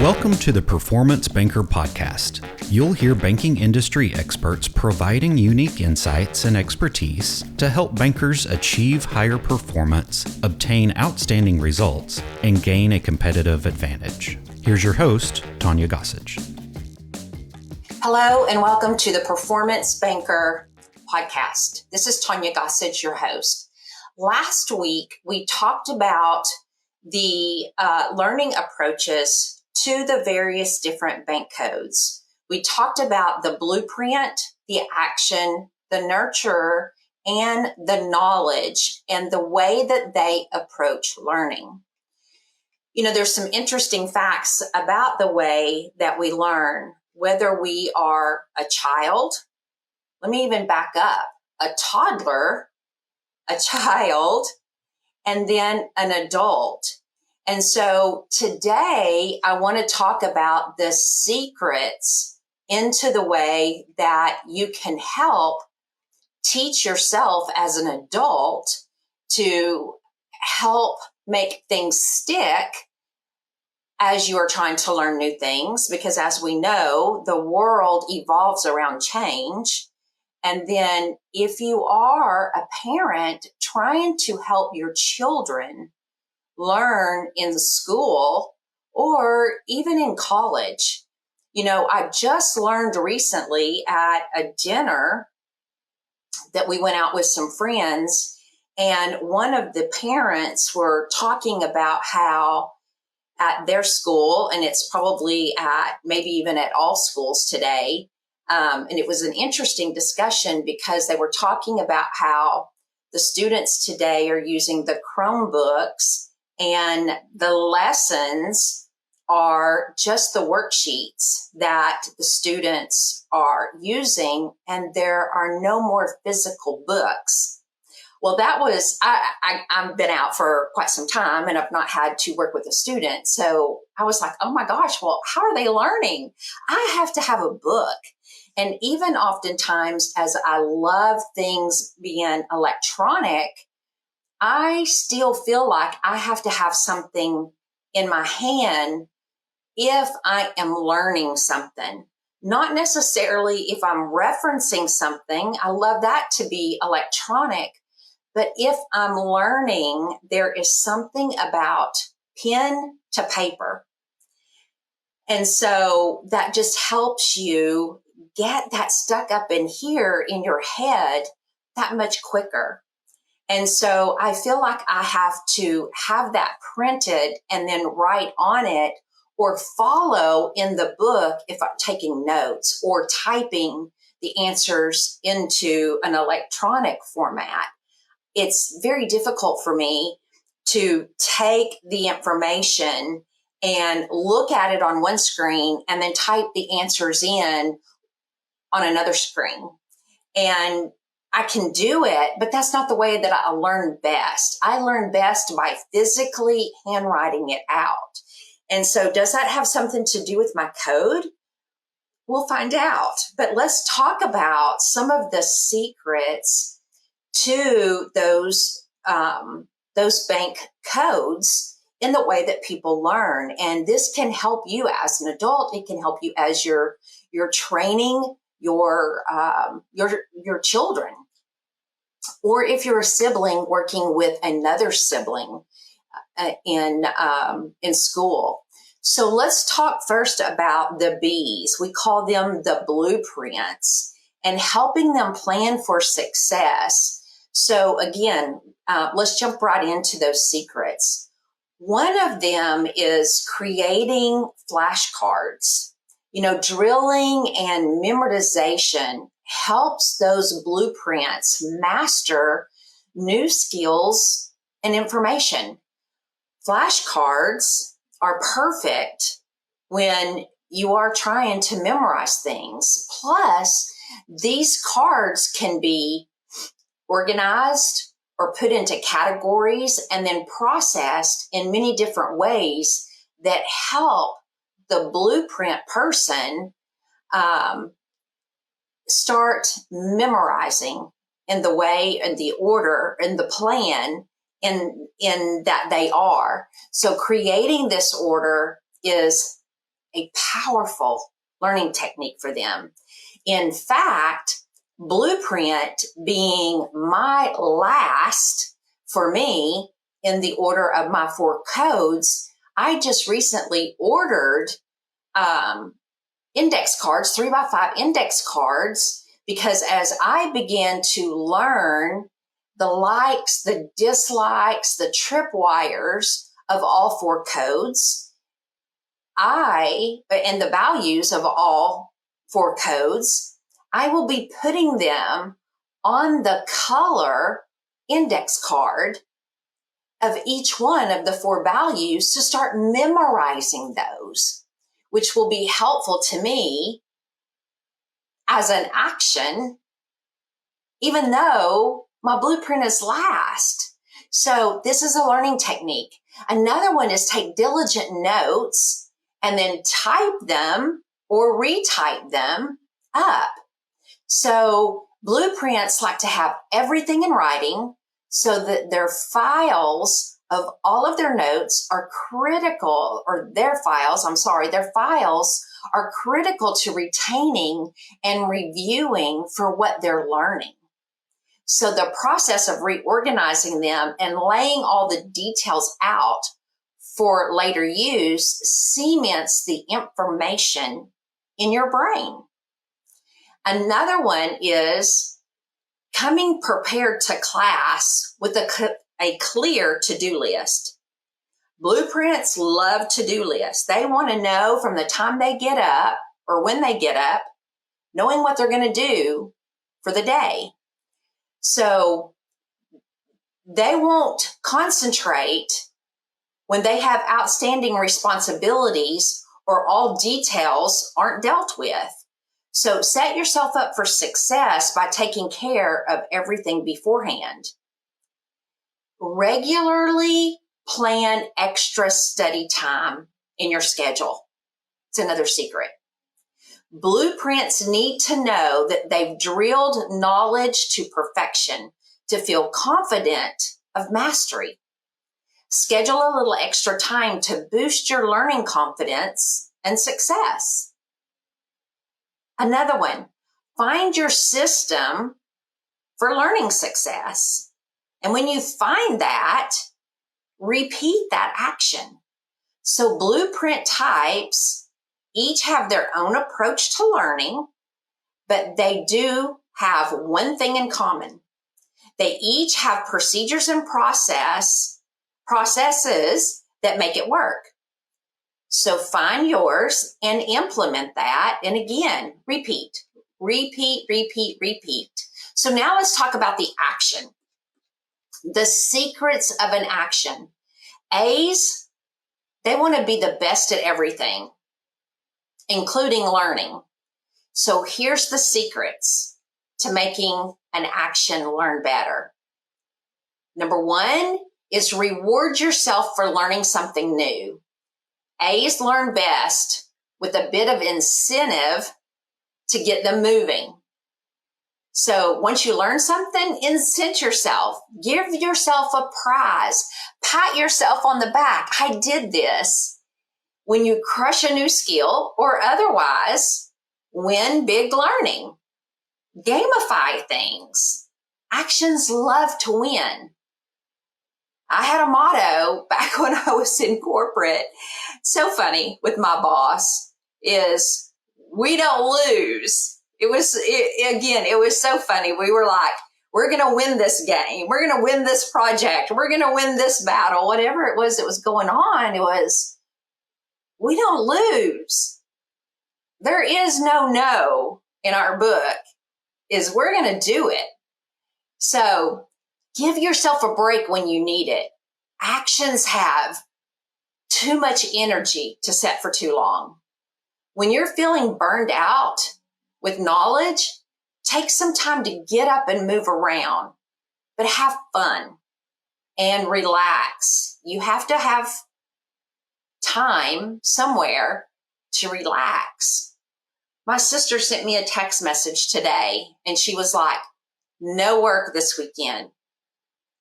Welcome to the Performance Banker Podcast. You'll hear banking industry experts providing unique insights and expertise to help bankers achieve higher performance, obtain outstanding results, and gain a competitive advantage. Here's your host, Tonya Gossage. Hello, and welcome to the Performance Banker Podcast. This is Tonya Gossage, your host. Last week, we talked about the learning approaches to the various different bank codes. We talked about the blueprint, the action, the nurture, and the knowledge, and the way that they approach learning. You know, there's some interesting facts about the way that we learn, whether we are a child, let me even back up, a toddler, a child, and then an adult. And so today I want to talk about the secrets into the way that you can help teach yourself as an adult to help make things stick as you are trying to learn new things. Because as we know, the world evolves around change. And then if you are a parent trying to help your children learn in school or even in college. You know, I just learned recently at a dinner that we went out with some friends, and one of the parents were talking about how at their school, and it's probably at maybe even at all schools today, and it was an interesting discussion because they were talking about how the students today are using the Chromebooks and the lessons are just the worksheets that the students are using, and there are no more physical books. Well, that was, I've been out for quite some time and I've not had to work with a student. So I was like, oh my gosh, well, how are they learning? I have to have a book. And even oftentimes, as I love things being electronic, I still feel like I have to have something in my hand if I am learning something. Not necessarily if I'm referencing something. I love that to be electronic. But if I'm learning, there is something about pen to paper. And so that just helps you get that stuck up in here in your head that much quicker. And so I feel like I have to have that printed and then write on it or follow in the book if I'm taking notes or typing the answers into an electronic format. It's very difficult for me to take the information and look at it on one screen and then type the answers in on another screen. And I can do it, but that's not the way that I learn best. I learn best by physically handwriting it out. And so does that have something to do with my code? We'll find out. But let's talk about some of the secrets to those bank codes in the way that people learn. And this can help you as an adult. It can help you as you're training your children. Or if you're a sibling working with another sibling in school. So let's talk first about the B's. We call them the blueprints and helping them plan for success. So again, let's jump right into those secrets. One of them is creating flashcards. You know, drilling and memorization helps those blueprints master new skills and information. Flashcards are perfect when you are trying to memorize things. Plus, these cards can be organized or put into categories and then processed in many different ways that help the blueprint person start memorizing in the way and the order and the plan in that they are. So creating this order is a powerful learning technique for them. In fact, Blueprint being my last for me in the order of my 4 codes, I just recently ordered index cards, 3x5 index cards, because as I began to learn the likes, the dislikes, the tripwires of all 4 codes, and the values of all 4 codes, I will be putting them on the color index card of each one of the 4 values to start memorizing those, which will be helpful to me as an action, even though my blueprint is last. So this is a learning technique. Another one is take diligent notes and then type them or retype them up. So blueprints like to have everything in writing so that their files of all of their notes are critical, or their files are critical to retaining and reviewing for what they're learning. So the process of reorganizing them and laying all the details out for later use cements the information in your brain. Another one is coming prepared to class with a clear to-do list. Blueprints love to-do lists. They want to know from the time they get up or when they get up, knowing what they're going to do for the day. So they won't concentrate when they have outstanding responsibilities or all details aren't dealt with. So set yourself up for success by taking care of everything beforehand. Regularly plan extra study time in your schedule. It's another secret. Blueprints need to know that they've drilled knowledge to perfection to feel confident of mastery. Schedule a little extra time to boost your learning confidence and success. Another one, find your system for learning success. And when you find that, repeat that action. So blueprint types each have their own approach to learning, but they do have one thing in common. They each have procedures and processes that make it work. So find yours and implement that. And again, repeat. So now let's talk about the action. The secrets of an action. A's, they want to be the best at everything, including learning. So here's the secrets to making an action learn better. Number 1 is reward yourself for learning something new. A's learn best with a bit of incentive to get them moving. So once you learn something, incent yourself. Give yourself a prize. Pat yourself on the back. I did this. When you crush a new skill or otherwise win big learning. Gamify things. Actions love to win. I had a motto back when I was in corporate. So funny with my boss is we don't lose. It was so funny. We were like, we're going to win this game. We're going to win this project. We're going to win this battle. Whatever it was that was going on, it was, we don't lose. There is no in our book, is we're going to do it. So give yourself a break when you need it. Actions have too much energy to set for too long. When you're feeling burned out with knowledge, take some time to get up and move around, but have fun and relax. You have to have time somewhere to relax. My sister sent me a text message today and she was like, no work this weekend.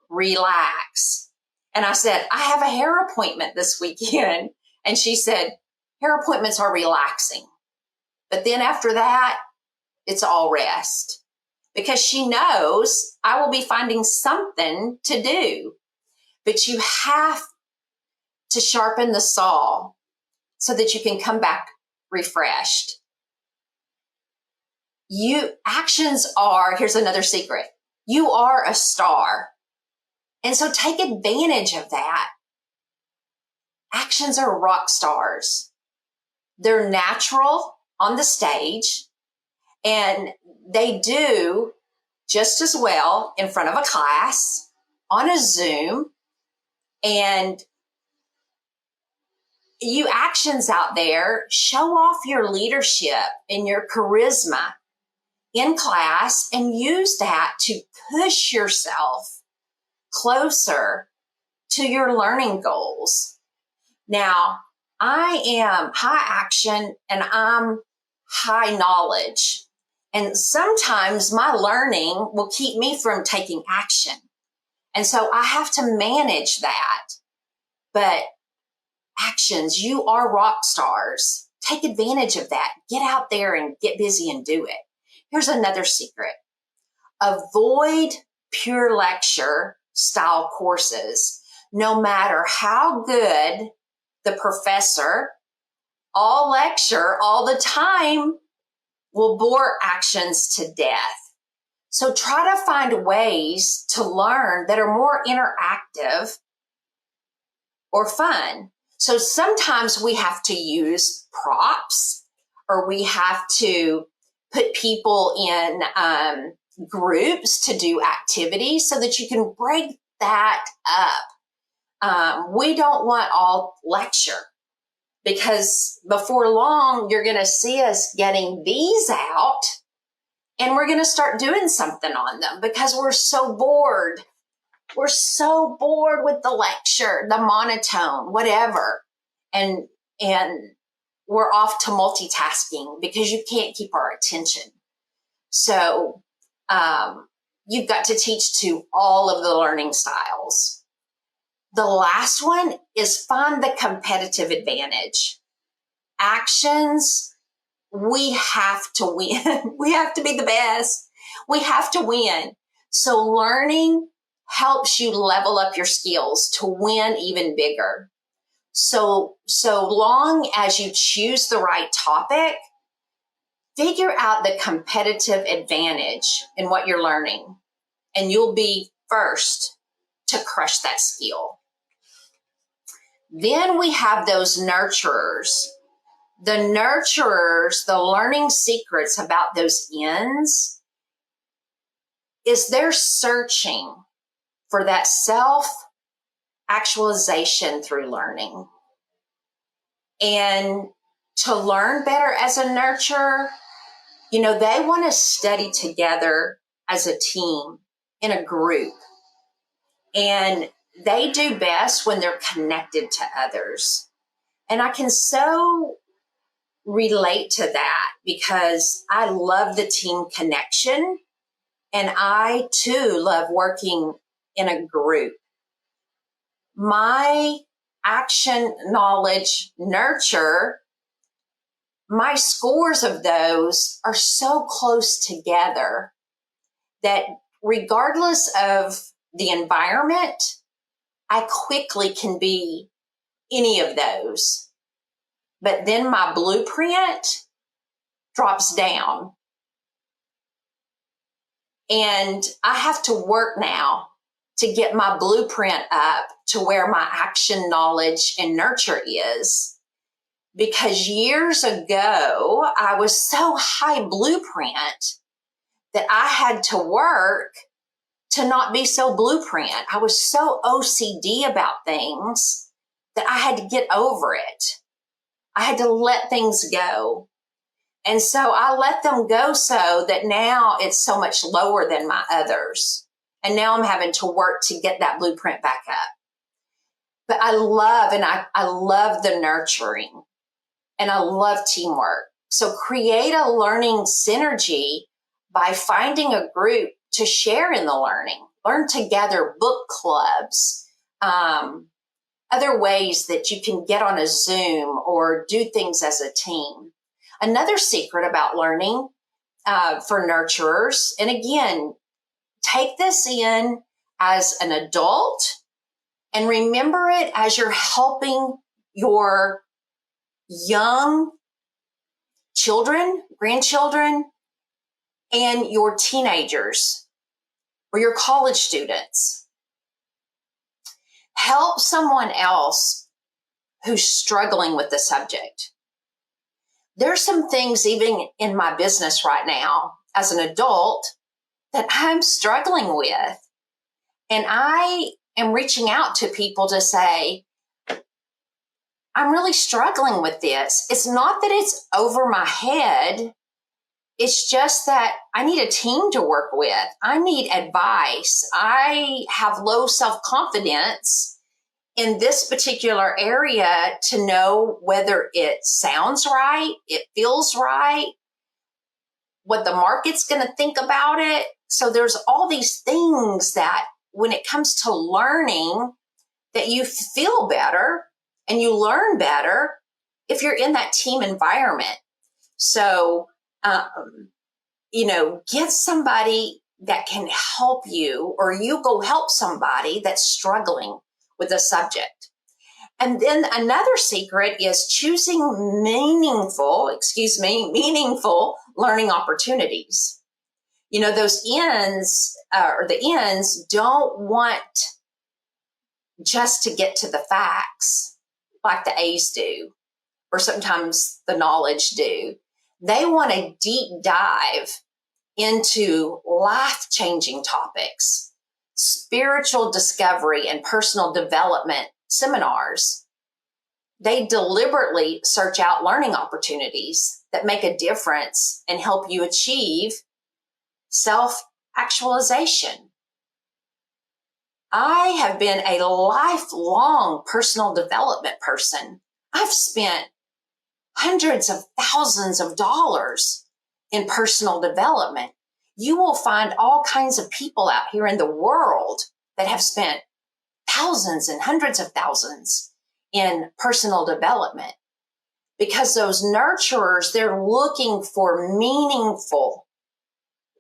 Relax. And I said, I have a hair appointment this weekend. And she said, Hair appointments are relaxing. But then after that, it's all rest because she knows I will be finding something to do. But you have to sharpen the saw so that you can come back refreshed. Here's another secret. You are a star. And so take advantage of that. Actions are rock stars. They're natural on the stage, and they do just as well in front of a class, on a Zoom, and you actions out there, show off your leadership and your charisma in class and use that to push yourself closer to your learning goals. Now, I am high action and I'm high knowledge. And sometimes my learning will keep me from taking action. And so I have to manage that. But actions, you are rock stars. Take advantage of that. Get out there and get busy and do it. Here's another secret. Avoid pure lecture style courses. No matter how good the professor, all lecture all the time will bore actions to death. So try to find ways to learn that are more interactive or fun. So sometimes we have to use props, or we have to put people in groups to do activities so that you can break that up. We don't want all lecture, because before long, you're going to see us getting these out and we're going to start doing something on them because we're so bored. We're so bored with the lecture, the monotone, whatever. And we're off to multitasking because you can't keep our attention. So you've got to teach to all of the learning styles. The last one is find the competitive advantage. Actions, we have to win. We have to be the best. We have to win. So learning helps you level up your skills to win even bigger. So long as you choose the right topic, figure out the competitive advantage in what you're learning, and you'll be first to crush that skill. Then we have those nurturers. The nurturers, the learning secrets about those ends is they're searching for that self-actualization through learning. And to learn better as a nurturer, they want to study together as a team in a group. And they do best when they're connected to others. And I can so relate to that because I love the team connection. And I too love working in a group. My action, knowledge, nurture, my scores of those are so close together that regardless of the environment, I quickly can be any of those. But then my blueprint drops down. And I have to work now to get my blueprint up to where my action, knowledge, and nurture is. Because years ago, I was so high blueprint that I had to work to not be so blueprint. I was so OCD about things that I had to get over it. I had to let things go. And so I let them go so that now it's so much lower than my others. And now I'm having to work to get that blueprint back up. But I love the nurturing, and I love teamwork. So create a learning synergy by finding a group to share in the learning. Learn together, book clubs, other ways that you can get on a Zoom or do things as a team. Another secret about learning for nurturers, and again, take this in as an adult and remember it as you're helping your young children, grandchildren, and your teenagers or your college students. Help someone else who's struggling with the subject. There's some things even in my business right now as an adult that I'm struggling with. And I am reaching out to people to say, I'm really struggling with this. It's not that it's over my head. It's just that I need a team to work with. I need advice. I have low self-confidence in this particular area to know whether it sounds right, it feels right, what the market's going to think about it. So there's all these things that when it comes to learning, that you feel better and you learn better if you're in that team environment. So, get somebody that can help you, or you go help somebody that's struggling with a subject. And then another secret is choosing meaningful learning opportunities. Those the ends don't want just to get to the facts like the A's do, or sometimes the knowledge do. They want a deep dive into life-changing topics, spiritual discovery and personal development seminars. They deliberately search out learning opportunities that make a difference and help you achieve self-actualization. I have been a lifelong personal development person. I've spent hundreds of thousands of dollars in personal development. You will find all kinds of people out here in the world that have spent thousands and hundreds of thousands in personal development, because those nurturers, they're looking for meaningful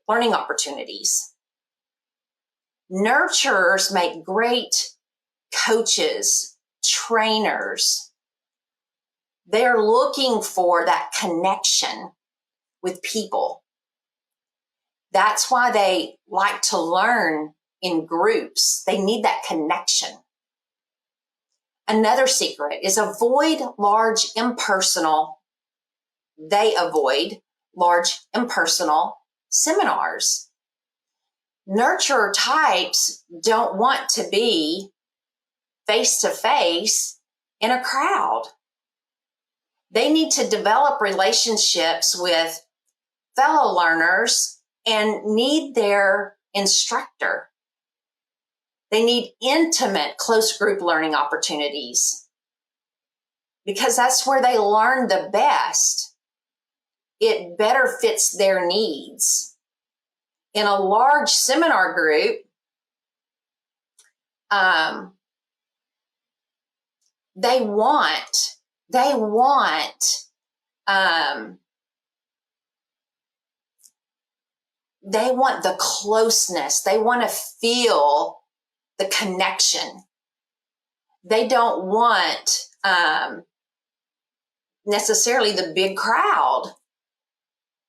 learning opportunities. Nurturers make great coaches, trainers. They're looking for that connection with people. That's why they like to learn in groups. They need that connection. Another secret is they avoid large impersonal seminars. Nurturer types don't want to be face-to-face in a crowd. They need to develop relationships with fellow learners and need their instructor. They need intimate, close group learning opportunities because that's where they learn the best. It better fits their needs. In a large seminar group, they want the closeness. They want to feel the connection. They don't want necessarily the big crowd,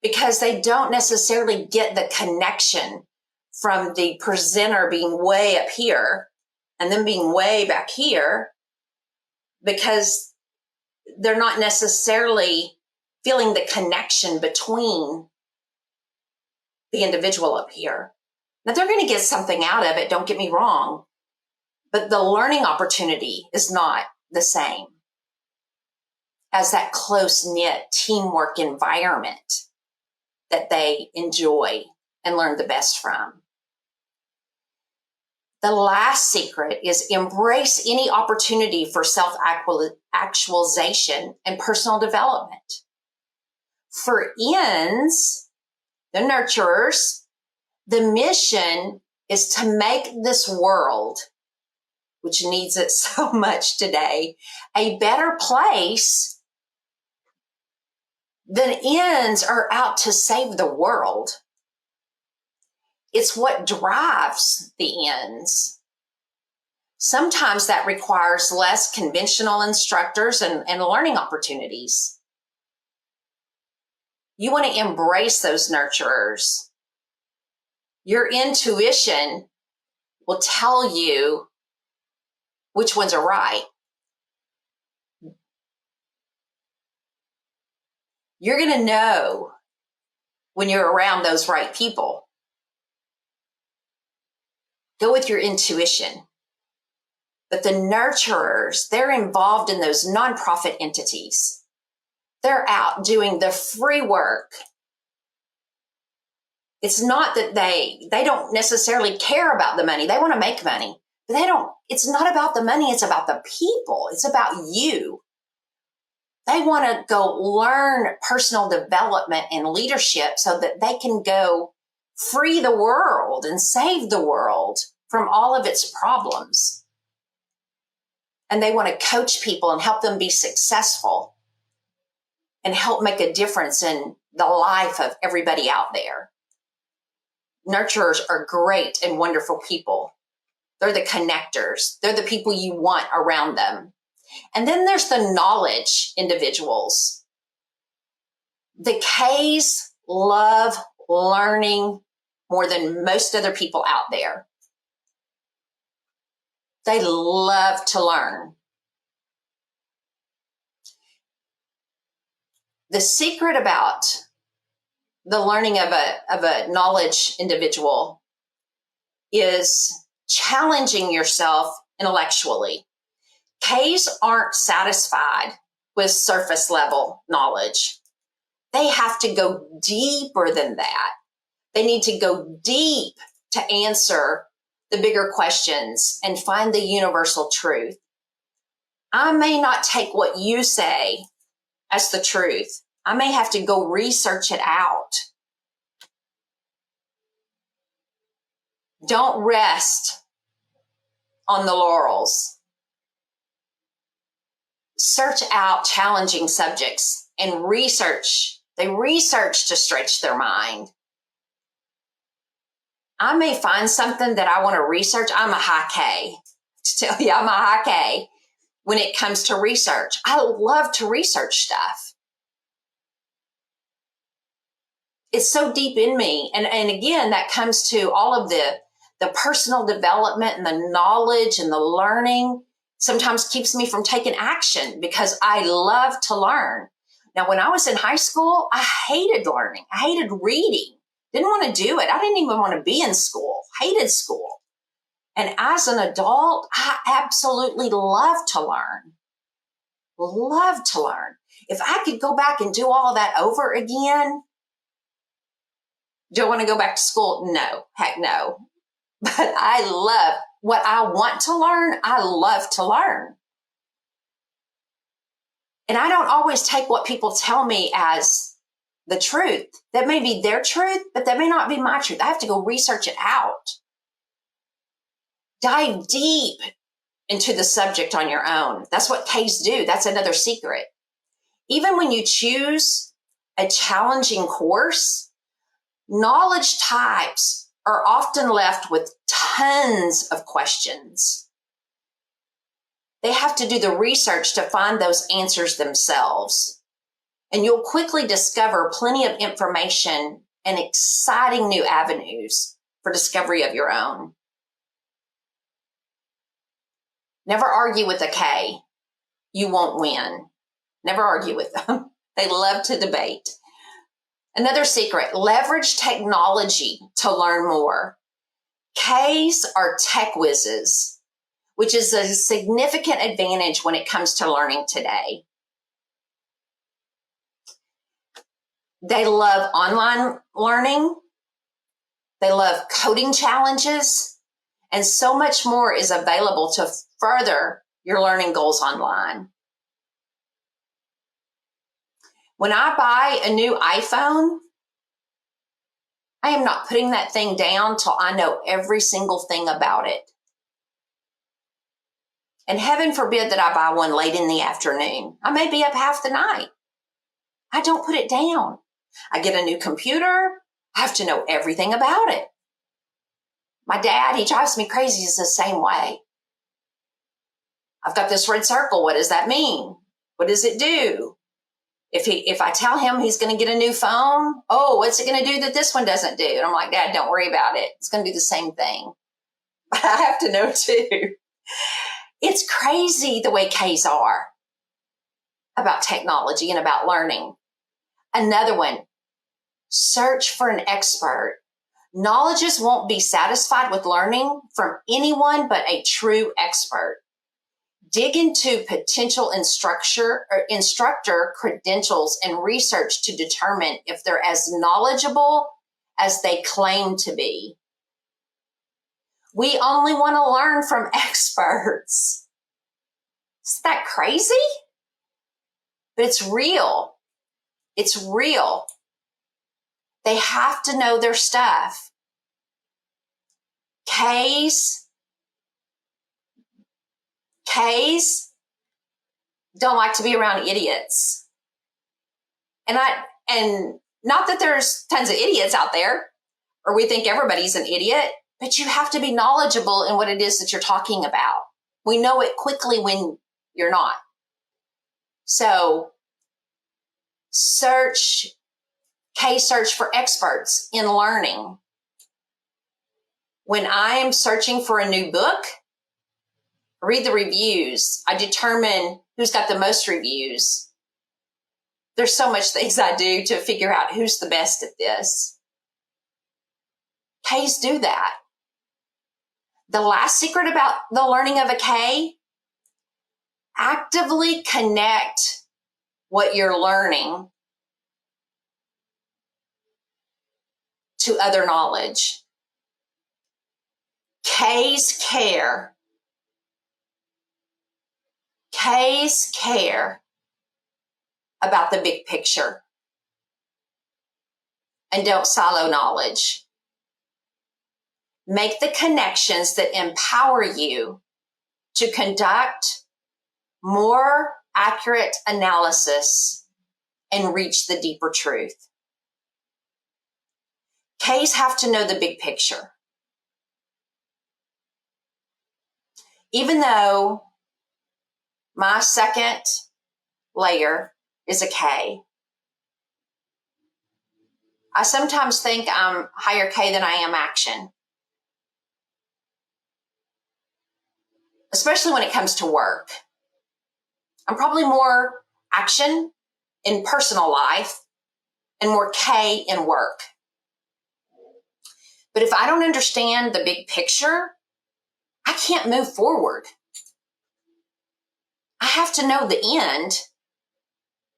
because they don't necessarily get the connection from the presenter being way up here and then being way back here, because they're not necessarily feeling the connection between the individual up here. Now, they're going to get something out of it, don't get me wrong, but the learning opportunity is not the same as that close-knit teamwork environment that they enjoy and learn the best from. The last secret is embrace any opportunity for self-actualization and personal development. For ends, the nurturers, the mission is to make this world which needs it so much today, a better place than ends are out to save the world. It's what drives the ends. Sometimes that requires less conventional instructors and learning opportunities. You want to embrace those nurturers. Your intuition will tell you which ones are right. You're going to know when you're around those right people. Go with your intuition. But the nurturers, they're involved in those nonprofit entities. They're out doing the free work. It's not that they don't necessarily care about the money. They want to make money. But it's not about the money. It's about the people. It's about you. They want to go learn personal development and leadership so that they can go free the world and save the world from all of its problems. And they want to coach people and help them be successful and help make a difference in the life of everybody out there. Nurturers are great and wonderful people. They're the connectors. They're the people you want around them. And then there's the knowledge individuals. The K's love learning more than most other people out there. They love to learn. The secret about the learning of a knowledge individual is challenging yourself intellectually. K's aren't satisfied with surface level knowledge. They have to go deeper than that. They need to go deep to answer the bigger questions and find the universal truth. I may not take what you say as the truth. I may have to go research it out. Don't rest on the laurels. Search out challenging subjects and research. They research to stretch their mind. I may find something that I want to research. I'm a high K. To tell you, I'm a high K when it comes to research. I love to research stuff. It's so deep in me. And again, that comes to all of the personal development and the knowledge and the learning sometimes keeps me from taking action because I love to learn. Now, when I was in high school, I hated learning. I hated reading. Didn't want to do it. I didn't even want to be in school. Hated school. And as an adult, I absolutely love to learn. Love to learn. If I could go back and do all of that over again, do I want to go back to school? No, heck no. But I love what I want to learn. I love to learn. And I don't always take what people tell me as the truth. That may be their truth, but that may not be my truth. I have to go research it out. Dive deep into the subject on your own. That's what K's do. That's another secret. Even when you choose a challenging course, knowledge types are often left with tons of questions. They have to do the research to find those answers themselves. And you'll quickly discover plenty of information and exciting new avenues for discovery of your own. Never argue with a K. You won't win. Never argue with them. They love to debate. Another secret, leverage technology to learn more. K's are tech whizzes, which is a significant advantage when it comes to learning today. They love online learning. They love coding challenges, and so much more is available to further your learning goals online. When I buy a new iPhone, I am not putting that thing down till I know every single thing about it. And heaven forbid that I buy one late in the afternoon. I may be up half the night. I don't put it down. I get a new computer. I have to know everything about it. My dad, he drives me crazy. He's the same way. I've got this red circle. What does that mean? What does it do? If I tell him he's going to get a new phone, oh, what's it going to do that this one doesn't do? And I'm like, Dad, don't worry about it. It's going to do the same thing. But I have to know too. It's crazy the way K's are about technology and about learning. Another one, search for an expert. Knowledges won't be satisfied with learning from anyone but a true expert. Dig into potential instructor credentials and research to determine if they're as knowledgeable as they claim to be. We only want to learn from experts. Isn't that crazy? But it's real. It's real. They have to know their stuff. K's don't like to be around idiots. And not that there's tons of idiots out there, or we think everybody's an idiot, but you have to be knowledgeable in what it is that you're talking about. We know it quickly when you're not. So search for experts in learning. When I am searching for a new book, read the reviews. I determine who's got the most reviews. There's so much things I do to figure out who's the best at this. K's do that. The last secret about the learning of a K, actively connect what you're learning to other knowledge. K's care about the big picture and don't silo knowledge. Make the connections that empower you to conduct more accurate analysis and reach the deeper truth. K's have to know the big picture. Even though my second layer is a K, I sometimes think I'm higher K than I am action. Especially when it comes to work. I'm probably more action in personal life and more K in work. But if I don't understand the big picture, I can't move forward. I have to know the end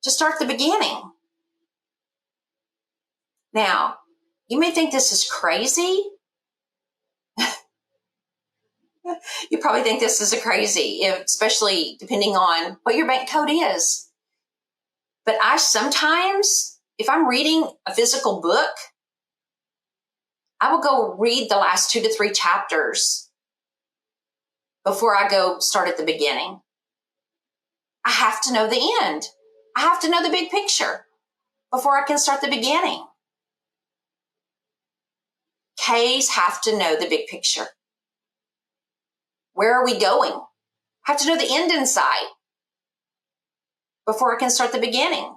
to start the beginning. Now, you may think this is crazy. You probably think this is crazy, especially depending on what your bank code is. But I sometimes, if I'm reading a physical book, I will go read the last 2 to 3 chapters before I go start at the beginning. I have to know the end. I have to know the big picture before I can start the beginning. K's have to know the big picture. Where are we going? I have to know the end in sight before I can start the beginning.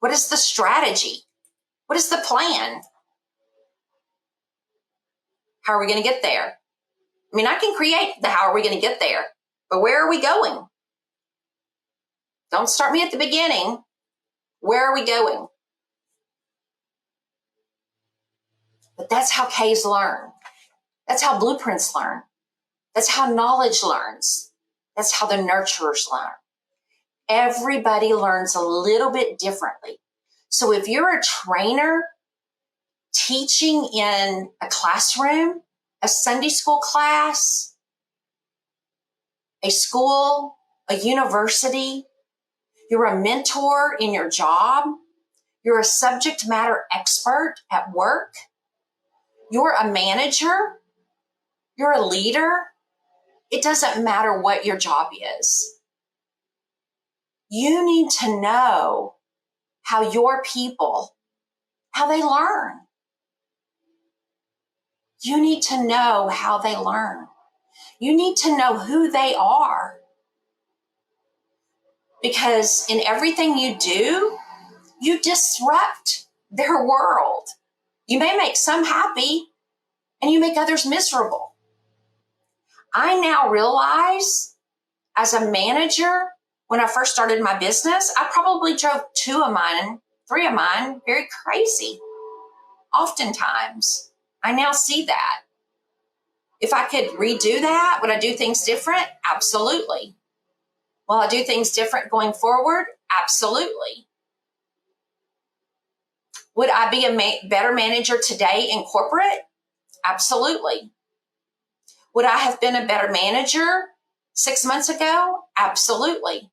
What is the strategy? What is the plan? How are we going to get there? I mean, I can create the how are we going to get there, but where are we going? Don't start me at the beginning. Where are we going? But that's how K's learn. That's how blueprints learn. That's how knowledge learns. That's how the nurturers learn. Everybody learns a little bit differently. So if you're a trainer teaching in a classroom, a Sunday school class, a school, a university, you're a mentor in your job, you're a subject matter expert at work, you're a manager, you're a leader, It doesn't matter what your job is. You need to know how your people, how they learn. You need to know how they learn. You need to know who they are. Because in everything you do, you disrupt their world. You may make some happy and you make others miserable. I now realize as a manager, when I first started my business, I probably drove 3 of mine very crazy. Oftentimes, I now see that. If I could redo that, would I do things different? Absolutely. Will I do things different going forward? Absolutely. Would I be a better manager today in corporate? Absolutely. Would I have been a better manager 6 months ago? Absolutely.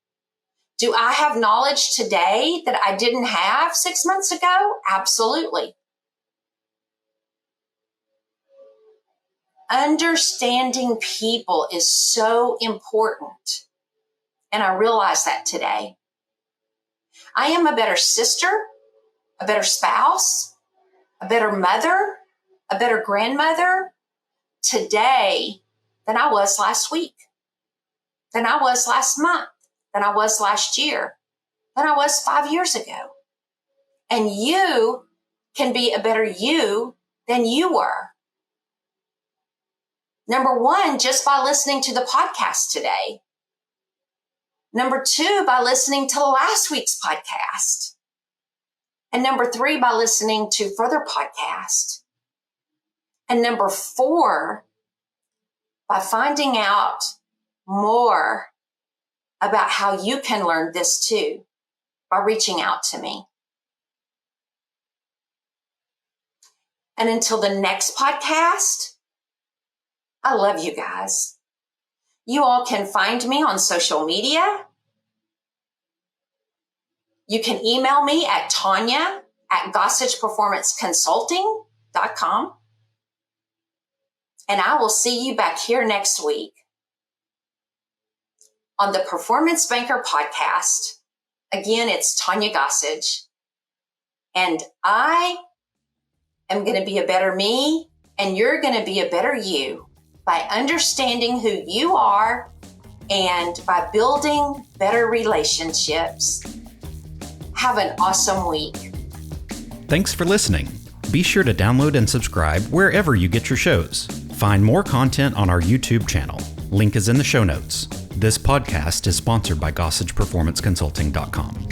Do I have knowledge today that I didn't have 6 months ago? Absolutely. Understanding people is so important. And I realize that today. I am a better sister, a better spouse, a better mother, a better grandmother today than I was last week, than I was last month, than I was last year, than I was 5 years ago. And you can be a better you than you were. Number one, just by listening to the podcast today. Number two, by listening to last week's podcast. And number three, by listening to further podcasts. And number four, by finding out more about how you can learn this too, by reaching out to me. And until the next podcast, I love you guys. You all can find me on social media. You can email me at Tonya@GossagePerformanceConsulting.com. And I will see you back here next week on the Performance Banker podcast. Again, it's Tonya Gossage. And I am going to be a better me, and you're going to be a better you by understanding who you are and by building better relationships. Have an awesome week. Thanks for listening. Be sure to download and subscribe wherever you get your shows. Find more content on our YouTube channel. Link is in the show notes. This podcast is sponsored by GossagePerformanceConsulting.com.